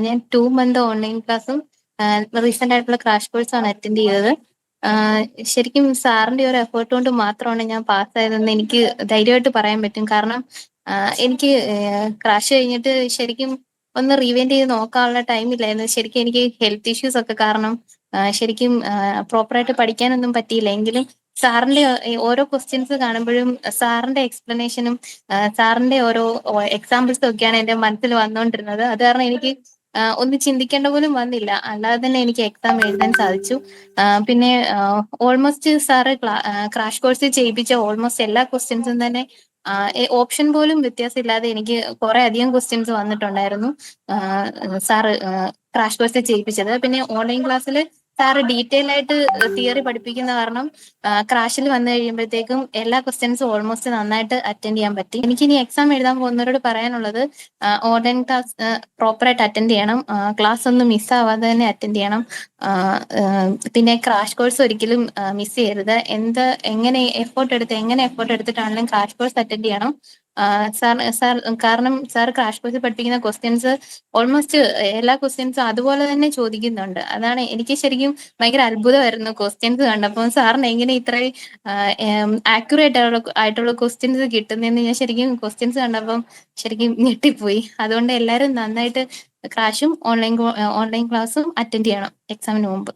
ഞാൻ 2 month online ക്ലാസ്സും recent ആയിട്ടുള്ള ക്രാഷ് കോഴ്സാണ് അറ്റൻഡ് ചെയ്തത്. ആഹ് ശരിക്കും സാറിന്റെ ഒരു എഫേർട്ട് കൊണ്ട് മാത്രമാണ് ഞാൻ പാസ്സായതെന്ന് എനിക്ക് ധൈര്യമായിട്ട് പറയാൻ പറ്റും. കാരണം എനിക്ക് ക്രാഷ് കഴിഞ്ഞിട്ട് ശരിക്കും ഒന്ന് റീവൈൻഡ് ചെയ്ത് നോക്കാനുള്ള ടൈം ഇല്ലായിരുന്നു. ശരിക്കും എനിക്ക് ഹെൽത്ത് ഇഷ്യൂസ് ഒക്കെ കാരണം ശരിക്കും പ്രോപ്പറായിട്ട് പഠിക്കാനൊന്നും പറ്റിയില്ല. എങ്കിലും സാറിന്റെ ഓരോ ക്വസ്റ്റ്യൻസ് കാണുമ്പോഴും സാറിന്റെ എക്സ്പ്ലനേഷനും സാറിന്റെ ഓരോ എക്സാമ്പിൾസും ഒക്കെയാണ് എന്റെ മനസ്സിൽ വന്നുകൊണ്ടിരുന്നത്. അത് കാരണം എനിക്ക് ഒന്ന് ചിന്തിക്കേണ്ട പോലും വന്നില്ല. അല്ലാതെ തന്നെ എനിക്ക് എക്സാം എഴുതാൻ സാധിച്ചു. പിന്നെ ഓൾമോസ്റ്റ് സാറ് ക്രാഷ് കോഴ്സിൽ ചെയ്യിപ്പിച്ച ഓൾമോസ്റ്റ് എല്ലാ ക്വസ്റ്റ്യൻസും തന്നെ ഓപ്ഷൻ പോലും വ്യത്യാസമില്ലാതെ എനിക്ക് കുറെ അധികം ക്വസ്റ്റ്യൻസ് വന്നിട്ടുണ്ടായിരുന്നു. സാറ് ക്രാഷ് കോഴ്സിൽ ചെയ്യിപ്പിച്ചത്. പിന്നെ ഓൺലൈൻ ക്ലാസ്സിൽ സാറ് ഡീറ്റെയിൽ ആയിട്ട് തിയറി പഠിപ്പിക്കുന്ന കാരണം ക്രാഷിൽ വന്നു കഴിയുമ്പോഴത്തേക്കും എല്ലാ ക്വസ്റ്റ്യൻസും ഓൾമോസ്റ്റ് നന്നായിട്ട് അറ്റൻഡ് ചെയ്യാൻ പറ്റി. എനിക്കിനി എക്സാം എഴുതാൻ പോകുന്നവരോട് പറയാനുള്ളത് ഓൺലൈൻ ക്ലാസ് പ്രോപ്പറായിട്ട് അറ്റൻഡ് ചെയ്യണം. ക്ലാസ് ഒന്നും മിസ്സാവാതെ തന്നെ അറ്റൻഡ് ചെയ്യണം. പിന്നെ ക്രാഷ് കോഴ്സ് ഒരിക്കലും മിസ് ചെയ്യരുത്. എങ്ങനെ എഫേർട്ട് എടുത്തിട്ടാണെങ്കിലും ക്രാഷ് കോഴ്സ് അറ്റൻഡ് ചെയ്യണം. കാരണം സാർ ക്രാഷ് കോഴ്സ് പഠിപ്പിക്കുന്ന ക്വസ്റ്റ്യൻസ് ഓൾമോസ്റ്റ് എല്ലാ ക്വസ്റ്റ്യൻസും അതുപോലെ തന്നെ ചോദിക്കുന്നുണ്ട്. അതാണ് എനിക്ക് ശരിക്കും ഭയങ്കര അത്ഭുതമായിരുന്നു ക്വസ്റ്റ്യൻസ് കണ്ടപ്പോൾ. സാറിന് എങ്ങനെ ഇത്രയും ആക്യുറേറ്റ് ആയിട്ടുള്ള ക്വസ്റ്റ്യൻസ് കിട്ടുന്നതെന്ന് ഞാൻ ശരിക്കും ക്വസ്റ്റ്യൻസ് കണ്ടപ്പം ശരിക്കും ഞെട്ടിപ്പോയി. അതുകൊണ്ട് എല്ലാവരും നന്നായിട്ട് ക്രാഷും ഓൺലൈൻ ക്ലാസ്സും അറ്റൻഡ് ചെയ്യണം എക്സാമിന് മുമ്പ്.